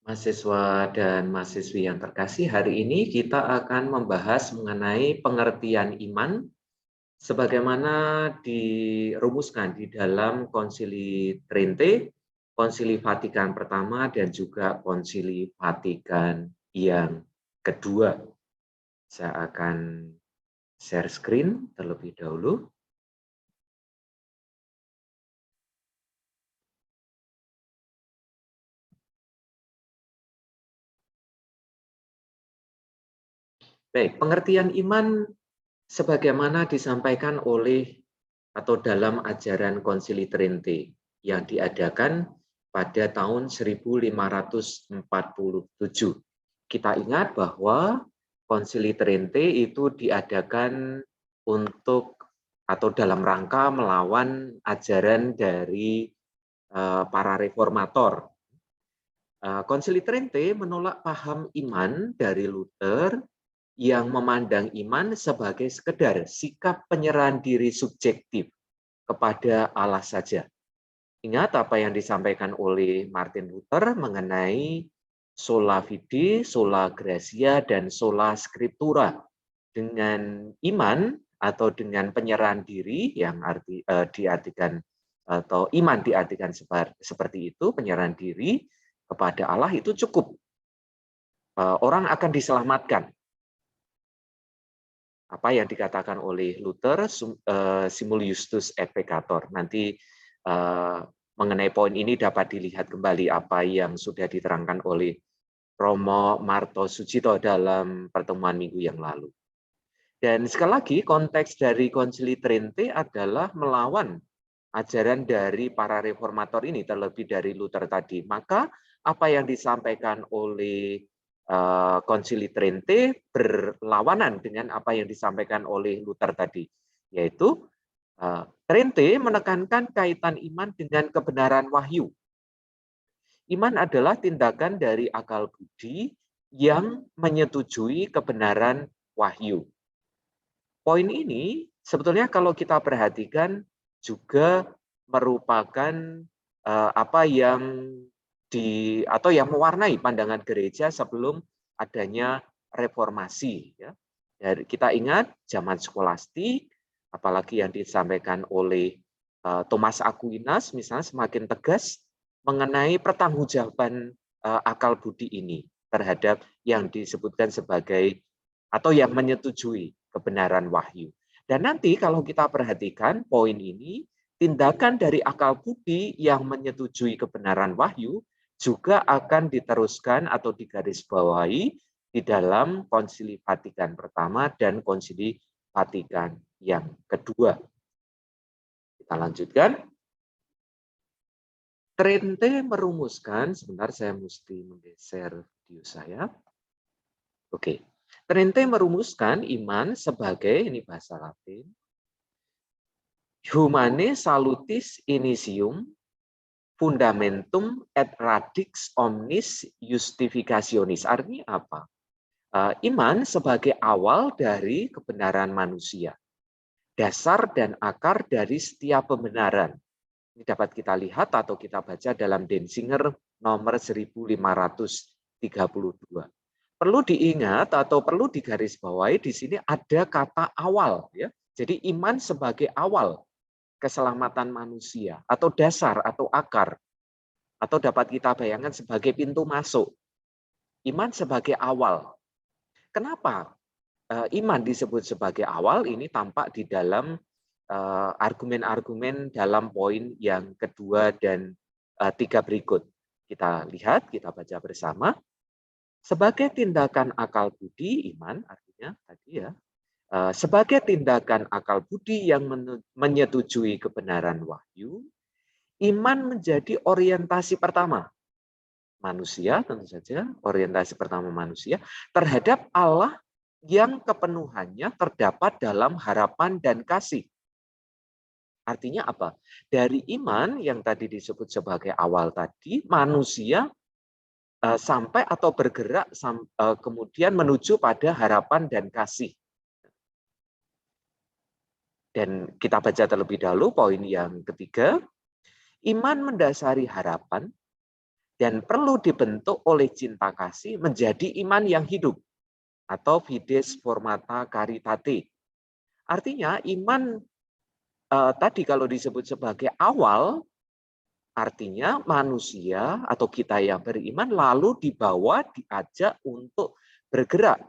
Mahasiswa dan mahasiswi yang terkasih, hari ini kita akan membahas mengenai pengertian iman sebagaimana dirumuskan di dalam Konsili Trente, Konsili Vatikan pertama dan juga Konsili Vatikan yang kedua. Saya akan share screen terlebih dahulu. Baik, pengertian iman sebagaimana disampaikan oleh atau dalam ajaran Konsili Trente yang diadakan pada tahun 1547. Kita ingat bahwa Konsili Trente itu diadakan untuk atau dalam rangka melawan ajaran dari para reformator. Konsili Trente menolak paham iman dari Luther yang memandang iman sebagai sekedar sikap penyerahan diri subjektif kepada Allah saja. Ingat apa yang disampaikan oleh Martin Luther mengenai sola fide, sola gratia, dan sola scriptura. Dengan iman atau dengan penyerahan diri yang diartikan atau iman diartikan seperti itu, penyerahan diri kepada Allah itu cukup. Orang akan diselamatkan. Apa yang dikatakan oleh Luther, simul justus et peccator. Nanti mengenai poin ini dapat dilihat kembali apa yang sudah diterangkan oleh Romo Marto Sucito dalam pertemuan minggu yang lalu. Dan sekali lagi konteks dari Konsili Trente adalah melawan ajaran dari para reformator ini, terlebih dari Luther tadi. Maka apa yang disampaikan oleh Konsili Trente berlawanan dengan apa yang disampaikan oleh Luther tadi, yaitu Trente menekankan kaitan iman dengan kebenaran wahyu. Iman adalah tindakan dari akal budi yang menyetujui kebenaran wahyu. Poin ini sebetulnya kalau kita perhatikan juga merupakan apa yang atau yang mewarnai pandangan gereja sebelum adanya reformasi. Ya. Kita ingat zaman skolastik, apalagi yang disampaikan oleh Thomas Aquinas, misalnya semakin tegas mengenai pertanggungjawaban akal budi ini terhadap yang disebutkan sebagai atau yang menyetujui kebenaran wahyu. Dan nanti kalau kita perhatikan poin ini, tindakan dari akal budi yang menyetujui kebenaran wahyu juga akan diteruskan atau digarisbawahi di dalam Konsili Vatikan pertama dan Konsili Vatikan yang kedua. Kita lanjutkan. Trente merumuskan, sebentar saya mesti menggeser video saya. Oke. Trente merumuskan iman sebagai, ini bahasa Latin, humane salutis initium fundamentum et radix omnis justificationis. Artinya apa? Iman sebagai awal dari kebenaran manusia. Dasar dan akar dari setiap pembenaran. Ini dapat kita lihat atau kita baca dalam Denzinger nomor 1532. Perlu diingat atau perlu digarisbawahi di sini ada kata awal. Ya. Jadi iman sebagai awal keselamatan manusia atau dasar atau akar atau dapat kita bayangkan sebagai pintu masuk. Iman sebagai awal. Kenapa iman disebut sebagai awal? Ini tampak di dalam argumen-argumen dalam poin yang kedua dan tiga berikut. Kita lihat, kita baca bersama. Sebagai tindakan akal budi, iman artinya tadi ya, sebagai tindakan akal budi yang menyetujui kebenaran wahyu, iman menjadi orientasi pertama manusia, tentu saja orientasi pertama manusia terhadap Allah yang kepenuhannya terdapat dalam harapan dan kasih. Artinya apa? Dari iman yang tadi disebut sebagai awal tadi, manusia sampai atau bergerak kemudian menuju pada harapan dan kasih. Dan kita baca terlebih dahulu poin yang ketiga. Iman mendasari harapan dan perlu dibentuk oleh cinta kasih menjadi iman yang hidup atau fides formata caritate. Artinya iman tadi kalau disebut sebagai awal, artinya manusia atau kita yang beriman lalu dibawa, diajak untuk bergerak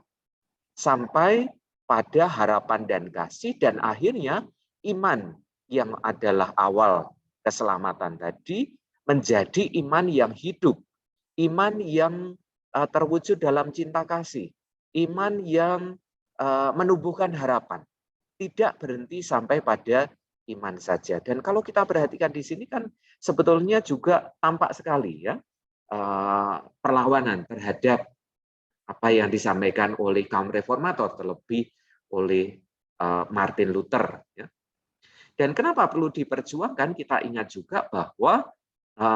sampai pada harapan dan kasih, dan akhirnya iman yang adalah awal keselamatan tadi menjadi iman yang hidup, iman yang terwujud dalam cinta kasih, iman yang menumbuhkan harapan, tidak berhenti sampai pada iman saja. Dan kalau kita perhatikan di sini kan sebetulnya juga tampak sekali ya perlawanan terhadap apa yang disampaikan oleh kaum reformator, terlebih oleh Martin Luther. Ya. Dan kenapa perlu diperjuangkan? Kita ingat juga bahwa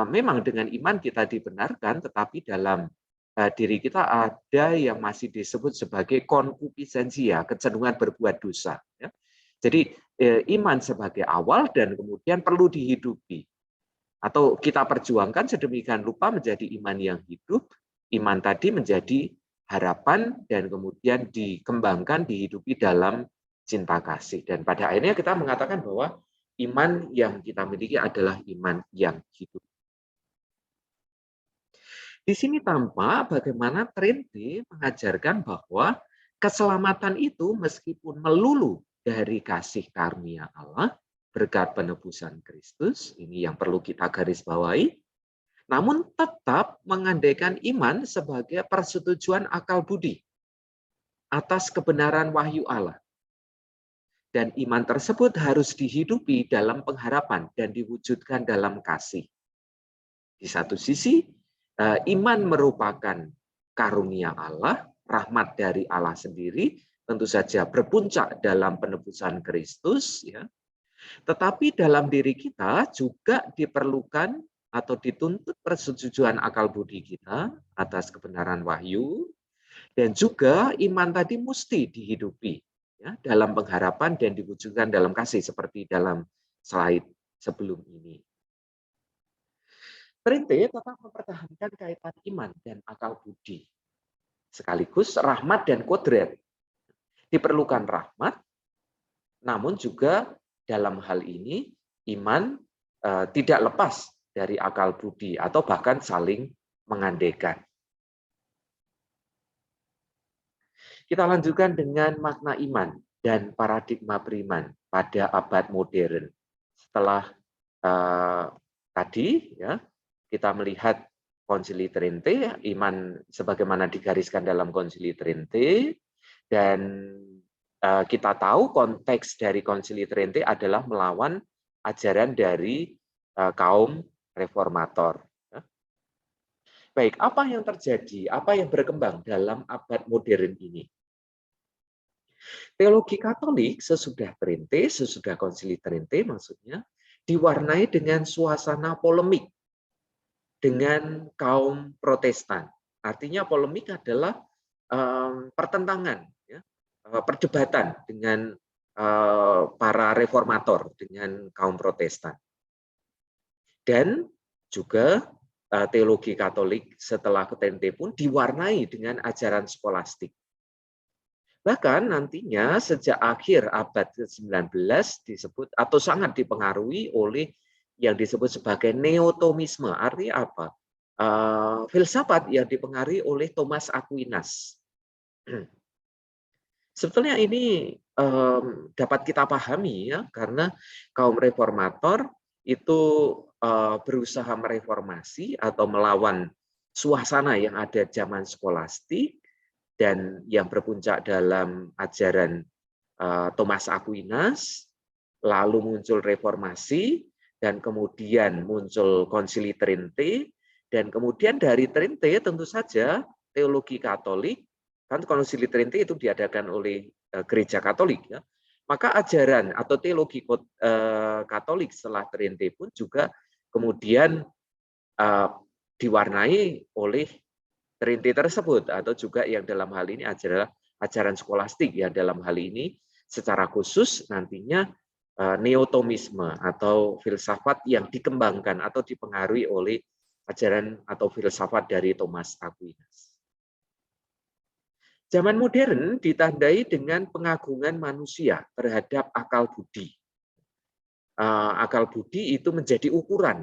memang dengan iman kita dibenarkan, tetapi dalam diri kita ada yang masih disebut sebagai konkupiscensia, kecenderungan berbuat dosa. Ya. Jadi iman sebagai awal dan kemudian perlu dihidupi. Atau kita perjuangkan sedemikian rupa menjadi iman yang hidup, iman tadi menjadi harapan dan kemudian dikembangkan, dihidupi dalam cinta kasih. Dan pada akhirnya kita mengatakan bahwa iman yang kita miliki adalah iman yang hidup. Di sini tampak bagaimana Trente mengajarkan bahwa keselamatan itu meskipun melulu dari kasih karunia Allah berkat penebusan Kristus, ini yang perlu kita garis bawahi, namun tetap mengandaikan iman sebagai persetujuan akal budi atas kebenaran wahyu Allah. Dan iman tersebut harus dihidupi dalam pengharapan dan diwujudkan dalam kasih. Di satu sisi, iman merupakan karunia Allah, rahmat dari Allah sendiri, tentu saja berpuncak dalam penebusan Kristus, ya. Tetapi dalam diri kita juga diperlukan atau dituntut persetujuan akal budi kita atas kebenaran wahyu, dan juga iman tadi mesti dihidupi ya, dalam pengharapan dan diwujudkan dalam kasih seperti dalam slide sebelum ini. Trente tetap mempertahankan kaitan iman dan akal budi, sekaligus rahmat dan kodrat. Diperlukan rahmat, namun juga dalam hal ini iman tidak lepas dari akal budi atau bahkan saling mengandaikan. Kita lanjutkan dengan makna iman dan paradigma beriman pada abad modern. Setelah tadi ya kita melihat Konsili Trente, iman sebagaimana digariskan dalam Konsili Trente, dan kita tahu konteks dari Konsili Trente adalah melawan ajaran dari kaum reformator. Baik, apa yang terjadi, apa yang berkembang dalam abad modern ini? Teologi Katolik sesudah Trente, sesudah Konsili Trente maksudnya, diwarnai dengan suasana polemik dengan kaum Protestan. Artinya polemik adalah pertentangan, ya, perdebatan dengan para reformator, dengan kaum Protestan. Dan juga teologi Katolik setelah Trente pun diwarnai dengan ajaran skolastik. Bahkan nantinya sejak akhir abad ke-19 disebut atau sangat dipengaruhi oleh yang disebut sebagai neotomisme. Artinya apa? Filsafat yang dipengaruhi oleh Thomas Aquinas. Sebetulnya ini dapat kita pahami ya, karena kaum reformator itu berusaha mereformasi atau melawan suasana yang ada zaman skolastik dan yang berpuncak dalam ajaran Thomas Aquinas, lalu muncul reformasi, dan kemudian muncul Konsili Trente, dan kemudian dari Trente tentu saja teologi Katolik, kan Konsili Trente itu diadakan oleh Gereja Katolik, ya. Maka ajaran atau teologi Katolik setelah Trente pun juga kemudian diwarnai oleh Trente tersebut, atau juga yang dalam hal ini adalah ajaran skolastik yang dalam hal ini secara khusus nantinya neotomisme atau filsafat yang dikembangkan atau dipengaruhi oleh ajaran atau filsafat dari Thomas Aquinas. Zaman modern ditandai dengan pengagungan manusia terhadap akal budi. Akal budi itu menjadi ukuran.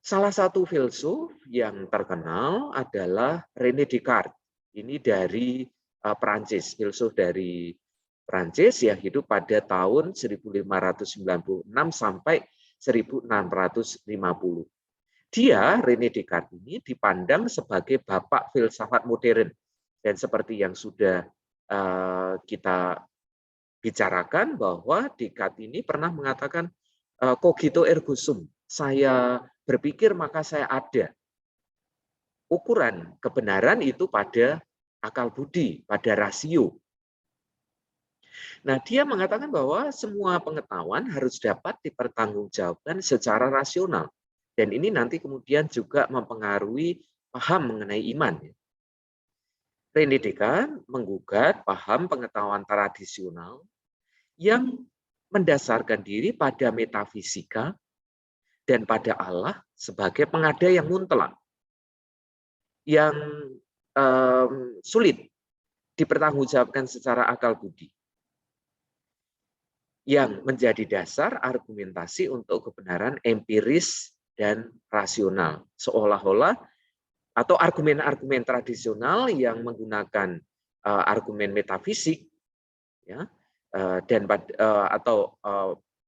Salah satu filsuf yang terkenal adalah René Descartes. Ini dari Perancis, filsuf dari Perancis yang hidup pada tahun 1596 sampai 1650. Dia, René Descartes ini dipandang sebagai bapak filsafat modern. Dan seperti yang sudah kita bicarakan bahwa Descartes ini pernah mengatakan cogito ergo sum, saya berpikir maka saya ada. Ukuran kebenaran itu pada akal budi, pada rasio. Nah, dia mengatakan bahwa semua pengetahuan harus dapat dipertanggungjawabkan secara rasional. Dan ini nanti kemudian juga mempengaruhi paham mengenai iman. René Descartes menggugat paham pengetahuan tradisional yang mendasarkan diri pada metafisika dan pada Allah sebagai pengada yang mutlak, yang sulit dipertanggungjawabkan secara akal budi, yang menjadi dasar argumentasi untuk kebenaran empiris dan rasional, seolah-olah atau argumen-argumen tradisional yang menggunakan argumen metafisik, ya, dan atau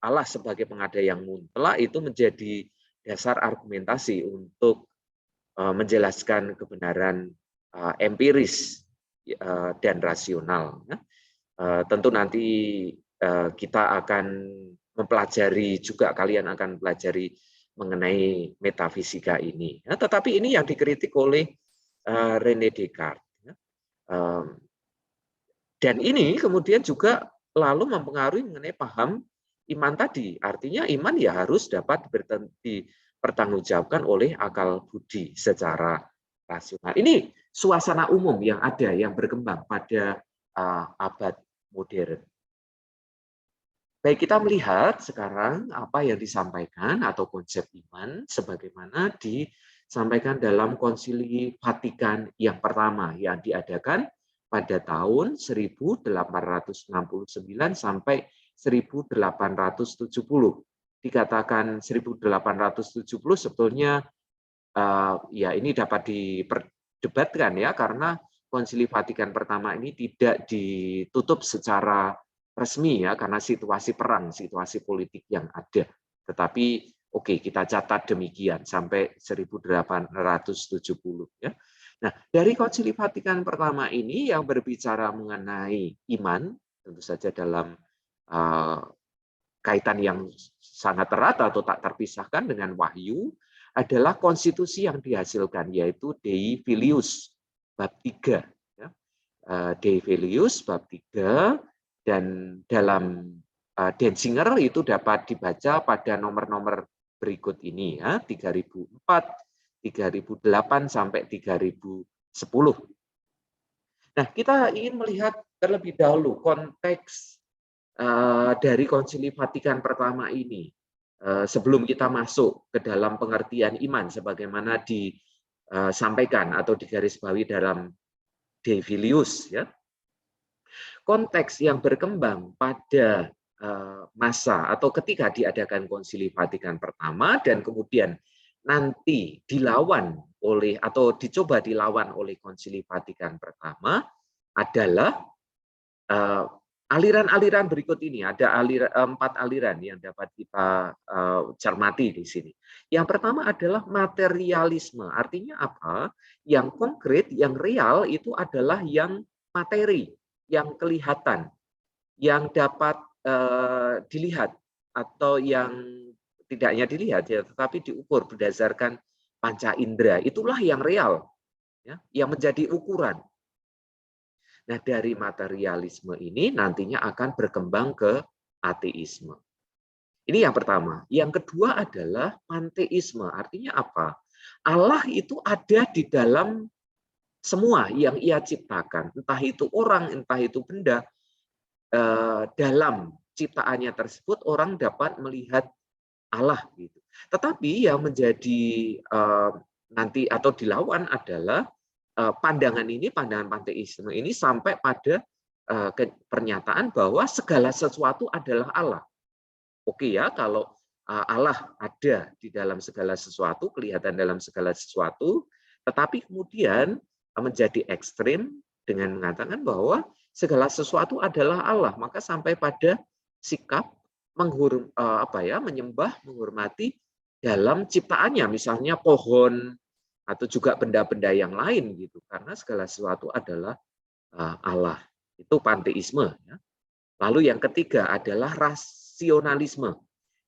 Allah sebagai pengada yang mutlak itu menjadi dasar argumentasi untuk menjelaskan kebenaran empiris dan rasional. Tentu nanti kita akan mempelajari juga, kalian akan pelajari mengenai metafisika ini. Tetapi ini yang dikritik oleh René Descartes. Dan ini kemudian juga lalu mempengaruhi mengenai paham iman tadi. Artinya iman ya harus dapat dipertanggungjawabkan oleh akal budi secara rasional. Ini suasana umum yang ada, yang berkembang pada abad modern. Baik, kita melihat sekarang apa yang disampaikan atau konsep iman sebagaimana disampaikan dalam Konsili Vatikan yang pertama yang diadakan pada tahun 1869 sampai 1870. Dikatakan 1870 sebetulnya ya ini dapat diperdebatkan ya, karena Konsili Vatikan pertama ini tidak ditutup secara resmi ya, karena situasi perang, situasi politik yang ada. Tetapi oke, kita catat demikian sampai 1870 ya. Nah, dari Konsili Vatikan pertama ini yang berbicara mengenai iman, tentu saja dalam kaitan yang sangat erat atau tak terpisahkan dengan wahyu, adalah konstitusi yang dihasilkan, yaitu Dei Filius bab 3. Ya. Dei Filius bab 3, dan dalam Denzinger itu dapat dibaca pada nomor-nomor berikut ini ya, 3004, 3008 sampai 3010. Nah, kita ingin melihat terlebih dahulu konteks dari Konsili Vatikan pertama ini sebelum kita masuk ke dalam pengertian iman sebagaimana disampaikan atau digarisbawahi dalam De Filius ya. Konteks yang berkembang pada masa atau ketika diadakan Konsili Vatikan pertama dan kemudian nanti dilawan oleh atau dicoba dilawan oleh Konsili Vatikan pertama adalah aliran-aliran berikut ini. Ada 4 aliran yang dapat kita cermati di sini. Yang pertama adalah materialisme. Artinya apa? Yang konkret, yang real itu adalah yang materi, yang kelihatan, yang dapat dilihat atau yang tidak hanya dilihat ya, tetapi diukur berdasarkan panca indera. Itulah yang real, ya, yang menjadi ukuran. Nah, dari materialisme ini nantinya akan berkembang ke ateisme. Ini yang pertama. Yang kedua adalah panteisme. Artinya apa? Allah itu ada di dalam semua yang ia ciptakan. Entah itu orang, entah itu benda. Dalam ciptaannya tersebut orang dapat melihat Allah gitu. Tetapi yang menjadi nanti atau dilawan adalah pandangan ini, pandangan panteisme ini sampai pada pernyataan bahwa segala sesuatu adalah Allah. Oke ya, kalau Allah ada di dalam segala sesuatu, kelihatan dalam segala sesuatu, tetapi kemudian menjadi ekstrim dengan mengatakan bahwa segala sesuatu adalah Allah, maka sampai pada sikap menyembah, menghormati dalam ciptaannya, misalnya pohon atau juga benda-benda yang lain gitu, karena segala sesuatu adalah Allah. Itu panteisme. Ya. Lalu yang ketiga adalah rasionalisme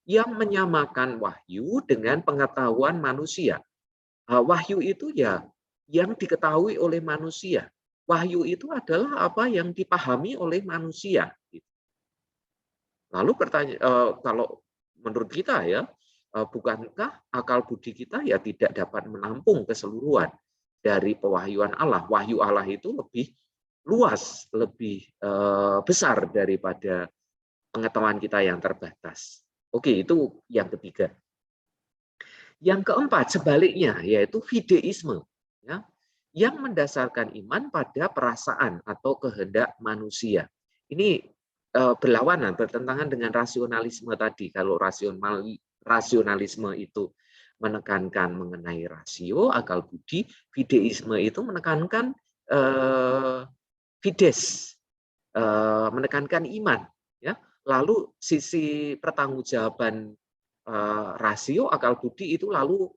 yang menyamakan wahyu dengan pengetahuan manusia. Wahyu itu ya yang diketahui oleh manusia. Wahyu itu adalah apa yang dipahami oleh manusia. Lalu kalau menurut kita ya, bukankah akal budi kita ya tidak dapat menampung keseluruhan dari pewahyuan Allah? Wahyu Allah itu lebih luas, lebih besar daripada pengetahuan kita yang terbatas. Oke, itu yang ketiga. Yang keempat, sebaliknya, yaitu fideisme, ya, yang mendasarkan iman pada perasaan atau kehendak manusia. Ini berlawanan, bertentangan dengan rasionalisme tadi. Kalau rasionalisme itu menekankan mengenai rasio, akal budi, fideisme itu menekankan fides, menekankan iman. Ya. Lalu sisi pertanggungjawaban rasio, akal budi itu lalu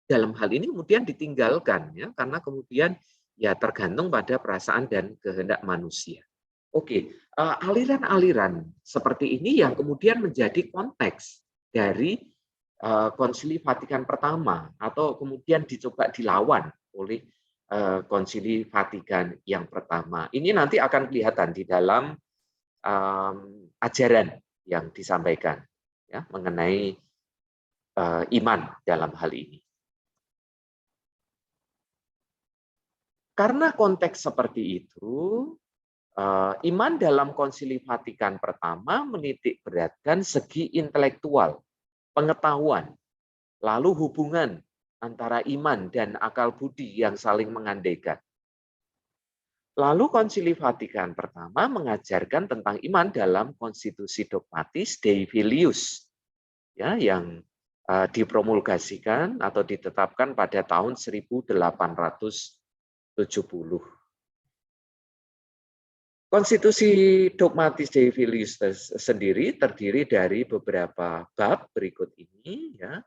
dalam hal ini kemudian ditinggalkan, ya, karena kemudian ya tergantung pada perasaan dan kehendak manusia. Oke, aliran-aliran seperti ini yang kemudian menjadi konteks dari Konsili Vatikan Pertama atau kemudian dicoba dilawan oleh Konsili Vatikan yang pertama. Ini nanti akan kelihatan di dalam ajaran yang disampaikan ya mengenai iman dalam hal ini. Karena konteks seperti itu, iman dalam Konsili Vatikan Pertama menitik beratkan segi intelektual, pengetahuan, lalu hubungan antara iman dan akal budi yang saling mengandaikan. Lalu Konsili Vatikan Pertama mengajarkan tentang iman dalam konstitusi dogmatis Dei Filius, ya, yang dipromulgasikan atau ditetapkan pada tahun 1870. Konstitusi dogmatis Dei Filius sendiri terdiri dari beberapa bab berikut ini, ya.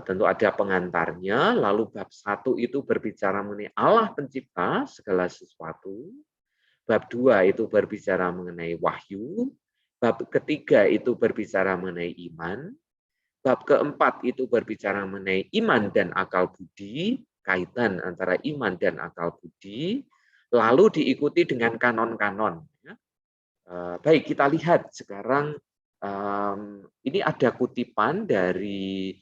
Tentu ada pengantarnya, lalu bab 1 itu berbicara mengenai Allah pencipta segala sesuatu, bab 2 itu berbicara mengenai wahyu, bab ketiga itu berbicara mengenai iman, bab keempat itu berbicara mengenai iman dan akal budi, kaitan antara iman dan akal budi, lalu diikuti dengan kanon-kanon. Baik, kita lihat sekarang ini ada kutipan dari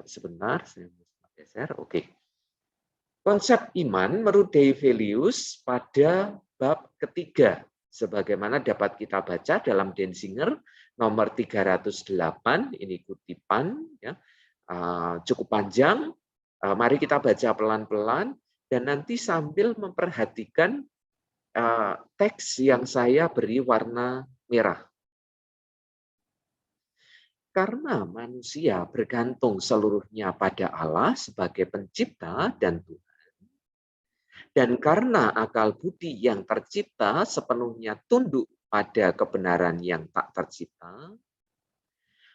sebentar, saya mau geser. Oke. Konsep iman menurut Dei Filius pada bab ketiga, sebagaimana dapat kita baca dalam Denzinger nomor 308. Ini kutipan, ya, cukup panjang. Mari kita baca pelan-pelan dan nanti sambil memperhatikan teks yang saya beri warna merah. Karena manusia bergantung seluruhnya pada Allah sebagai pencipta dan Tuhan, dan karena akal budi yang tercipta sepenuhnya tunduk pada kebenaran yang tak tercipta,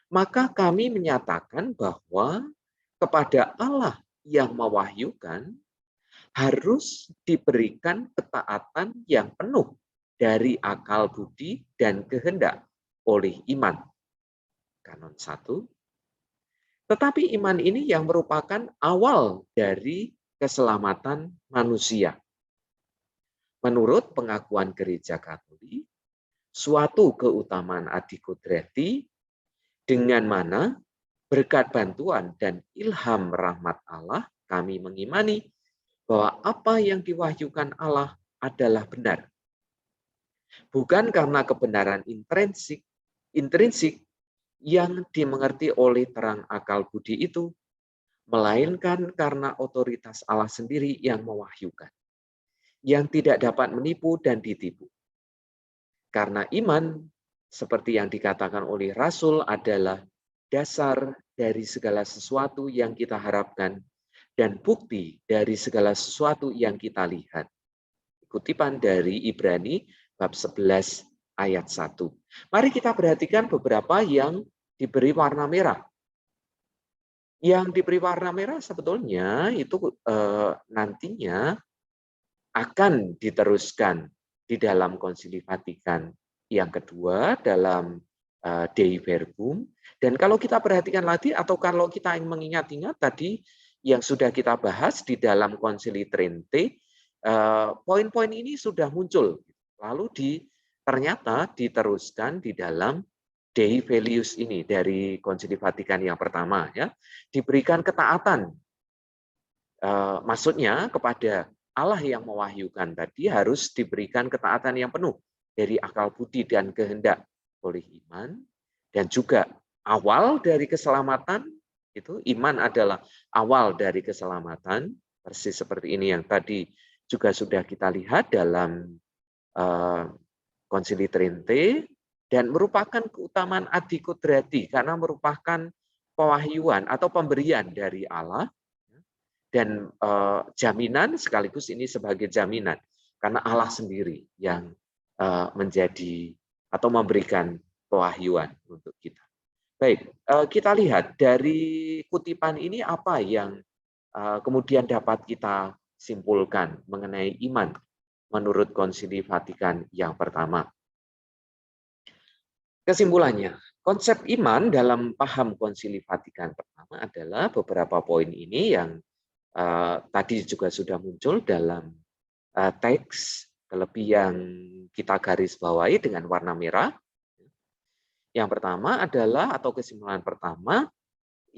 maka kami menyatakan bahwa kepada Allah yang mewahyukan harus diberikan ketaatan yang penuh dari akal budi dan kehendak oleh iman. Kanon 1. Tetapi iman ini yang merupakan awal dari keselamatan manusia. Menurut pengakuan Gereja Katolik, suatu keutamaan adikodrati dengan mana berkat bantuan dan ilham rahmat Allah kami mengimani bahwa apa yang diwahyukan Allah adalah benar. Bukan karena kebenaran intrinsik, yang dimengerti oleh terang akal budi itu, melainkan karena otoritas Allah sendiri yang mewahyukan, yang tidak dapat menipu dan ditipu. Karena iman, seperti yang dikatakan oleh Rasul, adalah dasar dari segala sesuatu yang kita harapkan dan bukti dari segala sesuatu yang kita lihat. Kutipan dari Ibrani bab 11 ayat 1. Mari kita perhatikan beberapa yang diberi warna merah. Yang diberi warna merah sebetulnya itu nantinya akan diteruskan di dalam Konsili Vatikan yang kedua dalam Dei Verbum. Dan kalau kita perhatikan lagi atau kalau kita mengingat-ingat tadi yang sudah kita bahas di dalam Konsili Trente, poin-poin ini sudah muncul. Lalu ternyata diteruskan di dalam Dei Filius ini dari Konsili Vatikan yang pertama, ya, diberikan ketaatan. Maksudnya kepada Allah yang mewahyukan tadi harus diberikan ketaatan yang penuh dari akal budi dan kehendak oleh iman, dan juga awal dari keselamatan itu iman adalah awal dari keselamatan, persis seperti ini yang tadi juga sudah kita lihat dalam Konsili Trente, dan merupakan keutamaan adi kudrati karena merupakan pewahyuan atau pemberian dari Allah, dan jaminan sekaligus ini sebagai jaminan karena Allah sendiri yang menjadi atau memberikan pewahyuan untuk kita. Baik, kita lihat dari kutipan ini apa yang kemudian dapat kita simpulkan mengenai iman menurut Konsili Vatikan yang pertama. Kesimpulannya, konsep iman dalam paham Konsili Vatikan pertama adalah beberapa poin ini yang tadi juga sudah muncul dalam teks, terlebih yang kita garis bawahi dengan warna merah. Yang pertama adalah, atau kesimpulan pertama,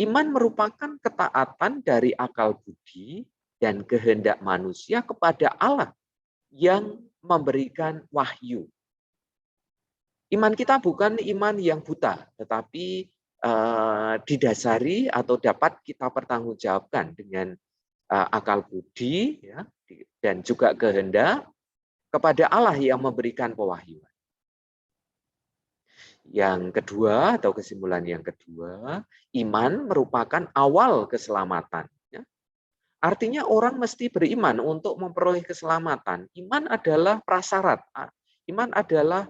iman merupakan ketaatan dari akal budi dan kehendak manusia kepada Allah yang memberikan wahyu. Iman kita bukan iman yang buta, tetapi didasari atau dapat kita pertanggungjawabkan dengan akal budi, ya, dan juga kehendak kepada Allah yang memberikan pewahyuan. Yang kedua, atau kesimpulan yang kedua, iman merupakan awal keselamatan. Ya. Artinya orang mesti beriman untuk memperoleh keselamatan. Iman adalah prasyarat. Iman adalah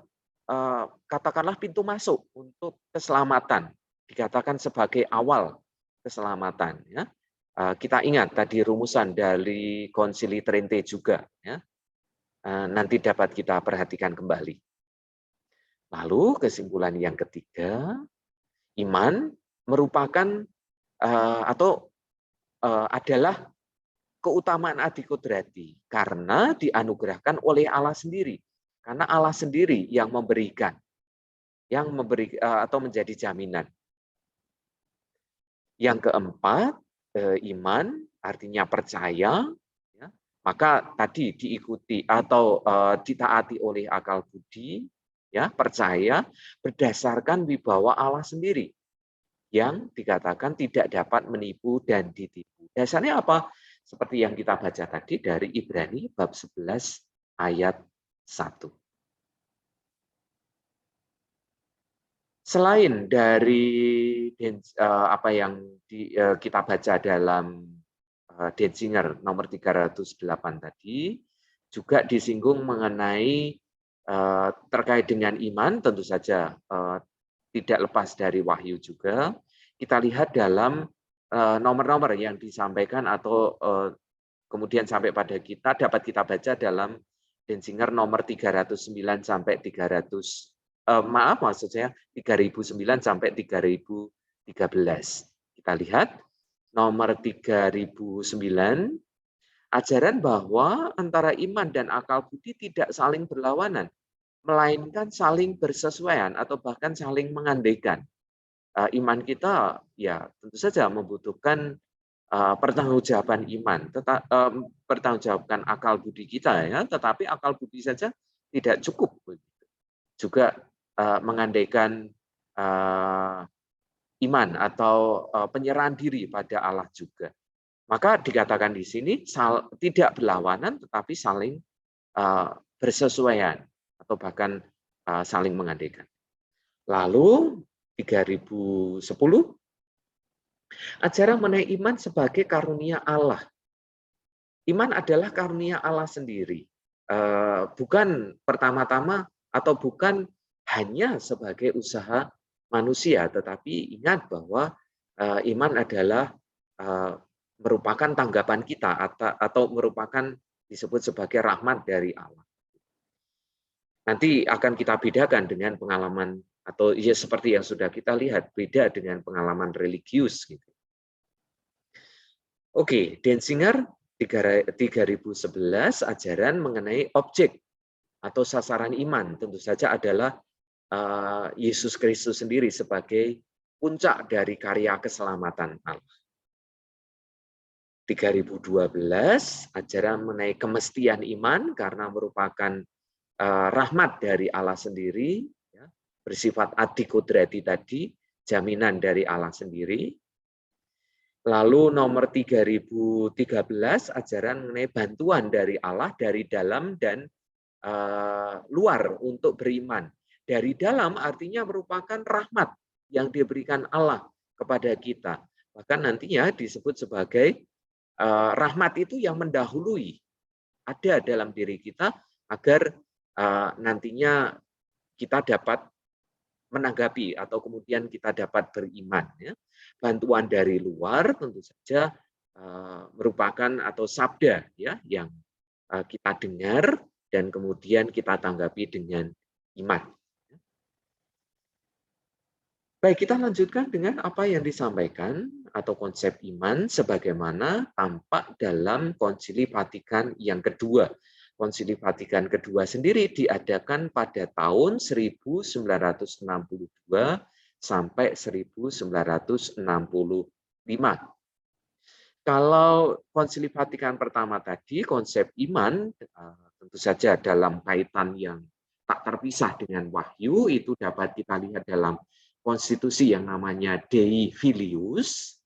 katakanlah pintu masuk untuk keselamatan. Dikatakan sebagai awal keselamatan. Ya. Kita ingat tadi rumusan dari Konsili Trente juga. Ya. Nanti dapat kita perhatikan kembali. Lalu kesimpulan yang ketiga, iman merupakan adalah keutamaan adi kudrati karena dianugerahkan oleh Allah sendiri. Karena Allah sendiri yang memberikan, atau menjadi jaminan. Yang keempat, iman artinya percaya, ya, maka tadi diikuti atau ditaati oleh akal budi, ya, percaya berdasarkan wibawa Allah sendiri yang dikatakan tidak dapat menipu dan ditipu. Dasarnya apa? Seperti yang kita baca tadi dari Ibrani bab 11 ayat 1. Selain dari apa yang kita baca dalam Denzinger nomor 308 tadi, juga disinggung mengenai terkait dengan iman, tentu saja tidak lepas dari wahyu juga. Kita lihat dalam nomor-nomor yang disampaikan atau kemudian sampai pada kita dapat kita baca dalam Denzinger nomor 309 sampai 3009 sampai 3013. Kita lihat nomor 3009, ajaran bahwa antara iman dan akal budi tidak saling berlawanan, melainkan saling bersesuaian atau bahkan saling mengandaikan. Iman kita ya tentu saja membutuhkan pertanggungjawaban iman, pertanggungjawaban akal budi kita, ya, tetapi akal budi saja tidak cukup. Juga mengandaikan iman atau penyerahan diri pada Allah juga. Maka dikatakan di sini tidak berlawanan tetapi saling bersesuaian atau bahkan saling menggantikan. Lalu 3010 ajaran mengenai iman sebagai karunia Allah. Iman adalah karunia Allah sendiri, bukan pertama-tama atau bukan hanya sebagai usaha manusia, tetapi ingat bahwa iman adalah merupakan tanggapan kita atau merupakan disebut sebagai rahmat dari Allah. Nanti akan kita bedakan dengan pengalaman atau ya seperti yang sudah kita lihat, beda dengan pengalaman religius gitu. Oke, Denzinger 3011 ajaran mengenai objek atau sasaran iman tentu saja adalah Yesus Kristus sendiri sebagai puncak dari karya keselamatan Allah. 3012 ajaran mengenai kemestian iman karena merupakan rahmat dari Allah sendiri, ya, bersifat adikodrati tadi, jaminan dari Allah sendiri. Lalu nomor 3013 ajaran mengenai bantuan dari Allah dari dalam dan luar untuk beriman. Dari dalam artinya merupakan rahmat yang diberikan Allah kepada kita. Bahkan nantinya disebut sebagai rahmat itu yang mendahului ada dalam diri kita agar nantinya kita dapat menanggapi atau kemudian kita dapat beriman. Ya. Bantuan dari luar tentu saja merupakan atau sabda ya yang kita dengar dan kemudian kita tanggapi dengan iman. Baik, kita lanjutkan dengan apa yang disampaikan atau konsep iman sebagaimana tampak dalam Konsili Vatikan yang kedua. Konsili Vatikan kedua sendiri diadakan pada tahun 1962 sampai 1965. Kalau Konsili Vatikan pertama tadi, konsep iman tentu saja dalam kaitan yang tak terpisah dengan wahyu, itu dapat kita lihat dalam konstitusi yang namanya Dei Filius.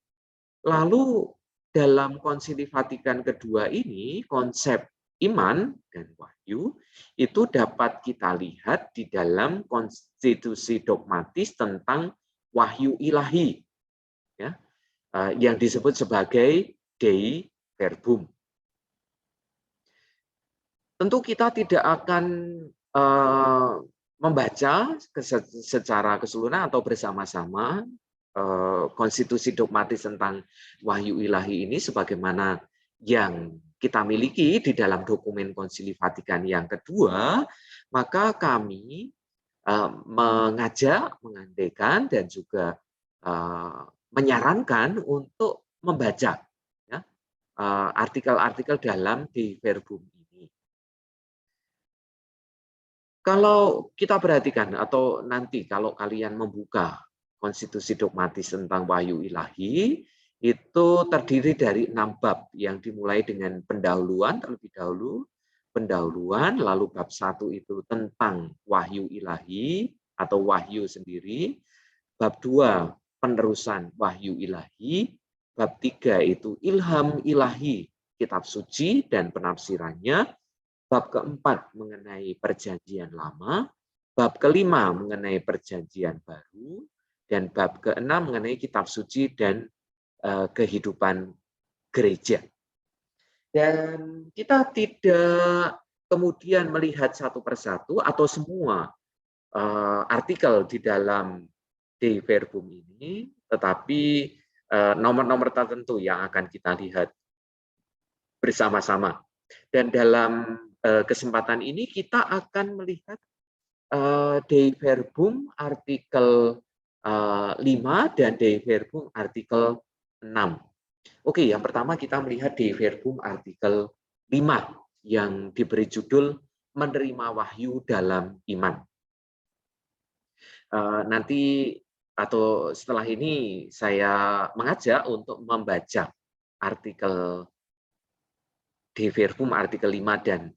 Lalu dalam Konsili Vatikan kedua ini, konsep iman dan wahyu itu dapat kita lihat di dalam konstitusi dogmatis tentang wahyu ilahi, ya, yang disebut sebagai Dei Verbum. Tentu kita tidak akan membaca secara keseluruhan atau bersama-sama konstitusi dogmatis tentang wahyu ilahi ini sebagaimana yang kita miliki di dalam dokumen Konsili Vatikan yang kedua, maka kami mengajak, mengandaikan dan juga menyarankan untuk membaca artikel-artikel dalam Dei Verbum ini. Kalau kita perhatikan atau nanti kalau kalian membuka konstitusi dogmatis tentang wahyu ilahi, itu terdiri dari 6 bab yang dimulai dengan pendahuluan terlebih dahulu, pendahuluan, lalu bab 1 itu tentang wahyu ilahi atau wahyu sendiri, bab 2 penerusan wahyu ilahi, bab 3 itu ilham ilahi, kitab suci dan penafsirannya, bab keempat mengenai perjanjian lama, bab kelima mengenai perjanjian baru, dan bab keenam mengenai kitab suci dan kehidupan gereja. Dan kita tidak kemudian melihat satu persatu atau semua artikel di dalam Dei Verbum ini, tetapi nomor-nomor tertentu yang akan kita lihat bersama-sama. Dan dalam kesempatan ini kita akan melihat Dei Verbum artikel 5 dan Dei Verbum artikel 6. Oke, yang pertama kita melihat Dei Verbum artikel 5 yang diberi judul menerima wahyu dalam iman. Nanti atau setelah ini saya mengajak untuk membaca artikel Dei Verbum artikel 5 dan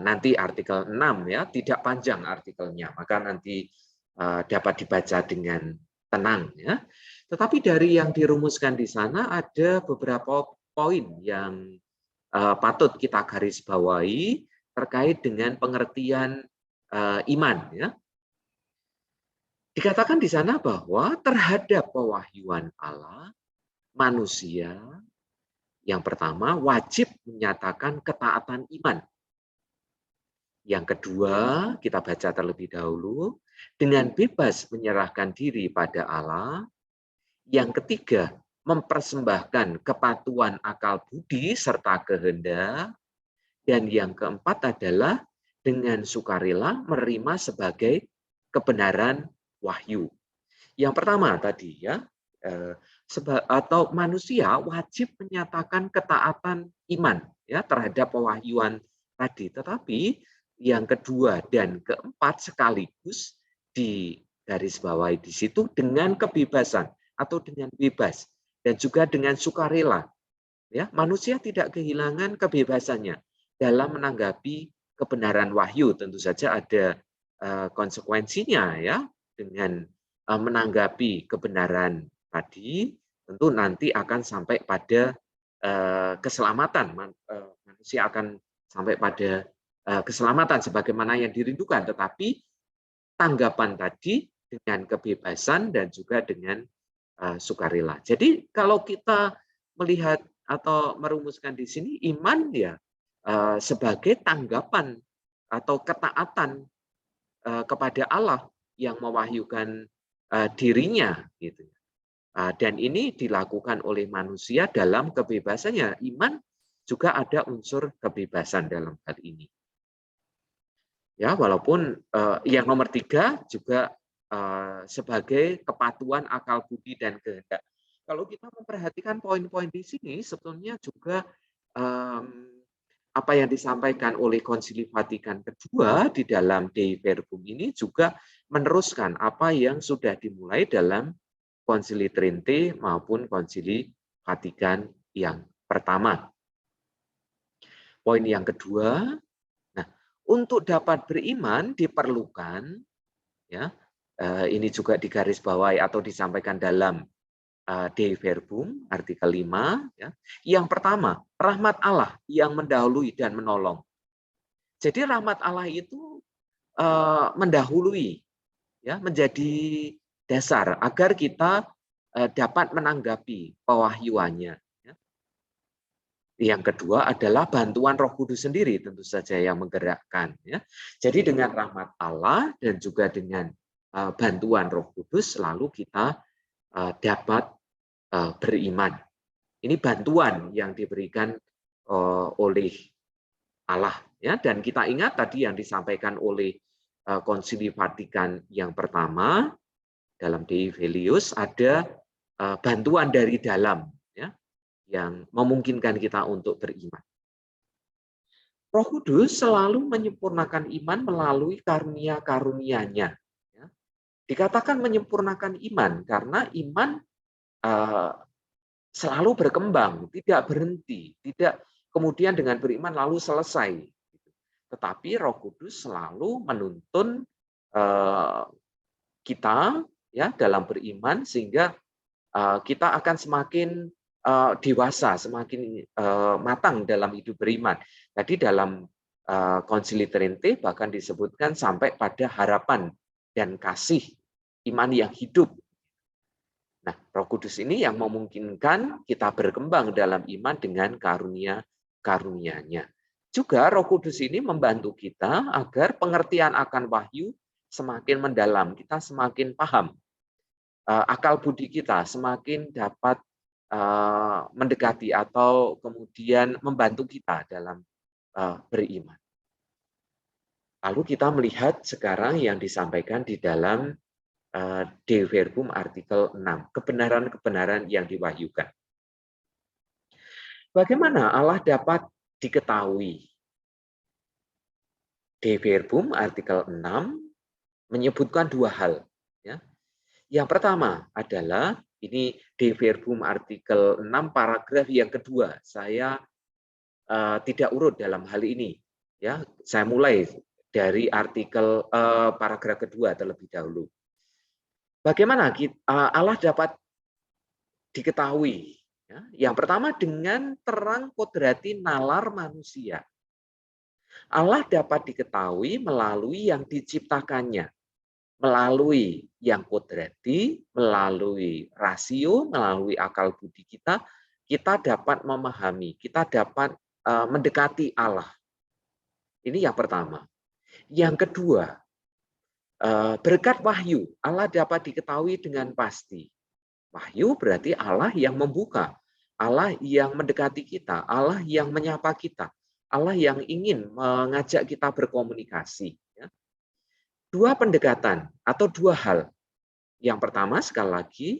nanti artikel 6 ya, tidak panjang artikelnya, maka nanti dapat dibaca dengan tenang ya. Tetapi dari yang dirumuskan di sana ada beberapa poin yang patut kita garis bawahi terkait dengan pengertian iman ya. Dikatakan di sana bahwa terhadap pewahyuan Allah, manusia yang pertama wajib menyatakan ketaatan iman. Yang kedua, kita baca terlebih dahulu, dengan bebas menyerahkan diri pada Allah. Yang ketiga, mempersembahkan kepatuhan akal budi serta kehendak. Dan yang keempat adalah dengan sukarela menerima sebagai kebenaran wahyu. Yang pertama tadi ya, atau manusia wajib menyatakan ketaatan iman ya terhadap pewahyuan tadi. Tetapi yang kedua dan keempat sekaligus di garis bawahi di situ dengan kebebasan atau dengan bebas dan juga dengan sukarela. Ya, manusia tidak kehilangan kebebasannya dalam menanggapi kebenaran wahyu. Tentu saja ada konsekuensinya ya dengan menanggapi kebenaran tadi, tentu nanti akan sampai pada keselamatan. Manusia akan sampai pada keselamatan sebagaimana yang dirindukan. Tetapi tanggapan tadi dengan kebebasan dan juga dengan sukarela. Jadi kalau kita melihat atau merumuskan di sini iman ya sebagai tanggapan atau ketaatan kepada Allah yang mewahyukan dirinya gitu. Dan ini dilakukan oleh manusia dalam kebebasannya. Iman juga ada unsur kebebasan dalam hal ini. Ya, walaupun yang nomor 3 juga sebagai kepatuhan akal budi dan kehendak. Kalau kita memperhatikan poin-poin di sini, sebetulnya juga apa yang disampaikan oleh Konsili Vatikan kedua di dalam Dei Verbum ini juga meneruskan apa yang sudah dimulai dalam Konsili Trinte maupun Konsili Vatikan yang pertama. Poin yang kedua, nah untuk dapat beriman diperlukan, ya ini juga digarisbawahi atau disampaikan dalam Dei Verbum artikel 5 ya. Yang pertama, rahmat Allah yang mendahului dan menolong. Jadi rahmat Allah itu mendahului ya, menjadi dasar agar kita dapat menanggapi pewahyuannya ya. Yang kedua adalah bantuan Roh Kudus sendiri tentu saja yang menggerakkan ya. Jadi dengan rahmat Allah dan juga dengan bantuan Roh Kudus lalu kita dapat beriman. Ini bantuan yang diberikan oleh Allah ya, dan kita ingat tadi yang disampaikan oleh Konsili Vatikan yang pertama dalam Dei Filius ada bantuan dari dalam ya yang memungkinkan kita untuk beriman. Roh Kudus selalu menyempurnakan iman melalui karunia-karunia-Nya. Ya. Dikatakan menyempurnakan iman karena iman selalu berkembang, tidak berhenti, tidak kemudian dengan beriman lalu selesai. Tetapi Roh Kudus selalu menuntun kita ya dalam beriman sehingga kita akan semakin dewasa, semakin matang dalam hidup beriman. Tadi dalam Konsili Trinte bahkan disebutkan sampai pada harapan dan kasih iman yang hidup. Nah, Roh Kudus ini yang memungkinkan kita berkembang dalam iman dengan karunia-nya. Juga Roh Kudus ini membantu kita agar pengertian akan wahyu semakin mendalam, kita semakin paham. Akal budi kita semakin dapat mendekati atau kemudian membantu kita dalam beriman. Lalu kita melihat sekarang yang disampaikan di dalam Dei Verbum artikel 6, kebenaran-kebenaran yang diwahyukan. Bagaimana Allah dapat diketahui? Dei Verbum artikel 6 menyebutkan 2 hal. Ya. Yang pertama adalah, ini Dei Verbum artikel 6 paragraf yang kedua. Saya tidak urut dalam hal ini. Ya, saya mulai dari artikel paragraf kedua terlebih dahulu. Bagaimana Allah dapat diketahui? Yang pertama dengan terang kodrati nalar manusia. Allah dapat diketahui melalui yang diciptakannya, melalui yang kodrati, melalui rasio, melalui akal budi kita dapat memahami, kita dapat mendekati Allah. Ini yang pertama. Yang kedua, berkat wahyu, Allah dapat diketahui dengan pasti. Wahyu berarti Allah yang membuka, Allah yang mendekati kita, Allah yang menyapa kita, Allah yang ingin mengajak kita berkomunikasi. Dua pendekatan atau dua hal. Yang pertama, sekali lagi,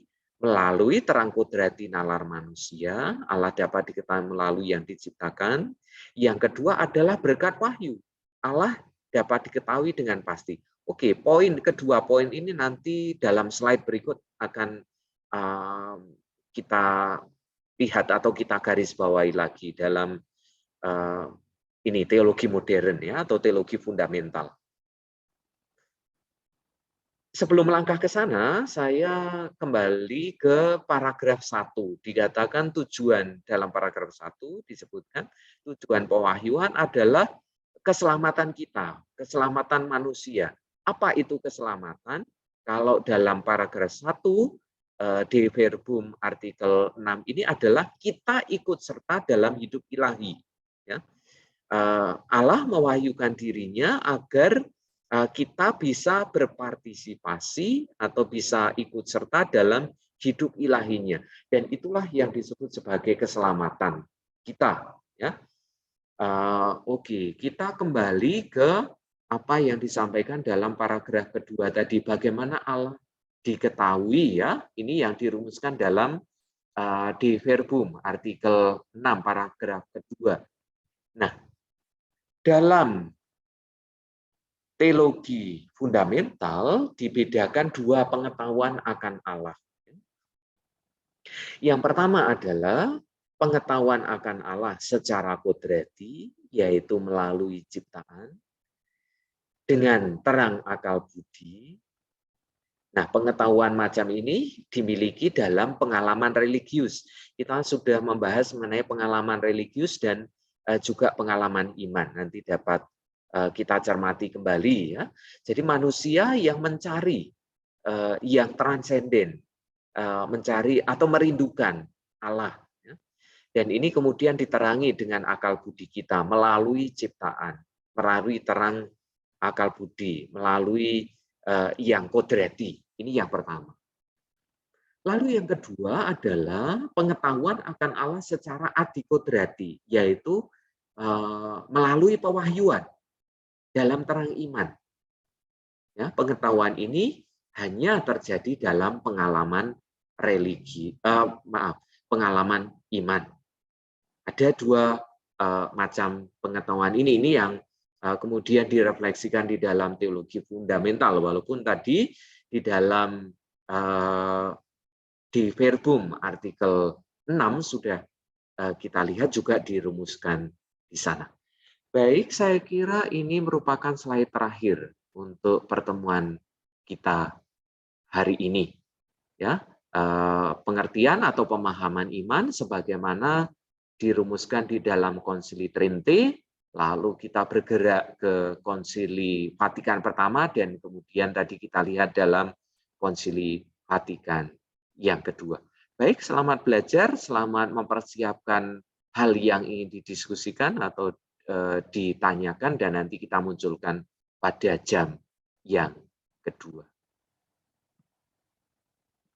melalui terang kodrati nalar manusia, Allah dapat diketahui melalui yang diciptakan. Yang kedua adalah berkat wahyu, Allah dapat diketahui dengan pasti. Oke, kedua poin ini nanti dalam slide berikut akan kita lihat atau kita garis bawahi lagi dalam ini teologi modern ya, atau teologi fundamental. Sebelum melangkah ke sana, saya kembali ke paragraf 1. Dikatakan tujuan dalam paragraf 1 disebutkan tujuan pewahyuan adalah keselamatan kita, keselamatan manusia. Apa itu keselamatan? Kalau dalam paragraf 1 De Verbum artikel 6 ini adalah kita ikut serta dalam hidup ilahi. Ya. Allah mewahyukan dirinya agar kita bisa berpartisipasi atau bisa ikut serta dalam hidup ilahinya. Dan itulah yang disebut sebagai keselamatan kita. Ya. Oke, kita kembali ke apa yang disampaikan dalam paragraf kedua tadi. Bagaimana Allah diketahui ya, ini yang dirumuskan dalam De Verbum artikel 6 paragraf kedua. Nah, dalam teologi fundamental dibedakan dua pengetahuan akan Allah. Yang pertama adalah pengetahuan akan Allah secara kodrati, yaitu melalui ciptaan, dengan terang akal budi. Nah, pengetahuan macam ini dimiliki dalam pengalaman religius. Kita sudah membahas mengenai pengalaman religius dan juga pengalaman iman. Nanti dapat kita cermati kembali ya. Jadi manusia yang mencari yang transenden, mencari atau merindukan Allah. Ya. Dan ini kemudian diterangi dengan akal budi kita melalui ciptaan, melalui terang akal budi, melalui yang kodrati. Ini yang pertama. Lalu yang kedua adalah pengetahuan akan Allah secara adikodrati, yaitu melalui pewahyuan dalam terang iman. Ya, pengetahuan ini hanya terjadi dalam pengalaman pengalaman iman. Ada dua macam pengetahuan ini yang kemudian direfleksikan di dalam teologi fundamental, walaupun tadi di dalam De Verbum artikel 6 sudah kita lihat juga dirumuskan di sana. Baik, saya kira ini merupakan slide terakhir untuk pertemuan kita hari ini. Ya, pengertian atau pemahaman iman sebagaimana dirumuskan di dalam Konsili Trinte, lalu kita bergerak ke Konsili Vatikan pertama dan kemudian tadi kita lihat dalam Konsili Vatikan yang kedua. Baik, selamat belajar, selamat mempersiapkan hal yang ingin didiskusikan atau ditanyakan dan nanti kita munculkan pada jam yang kedua.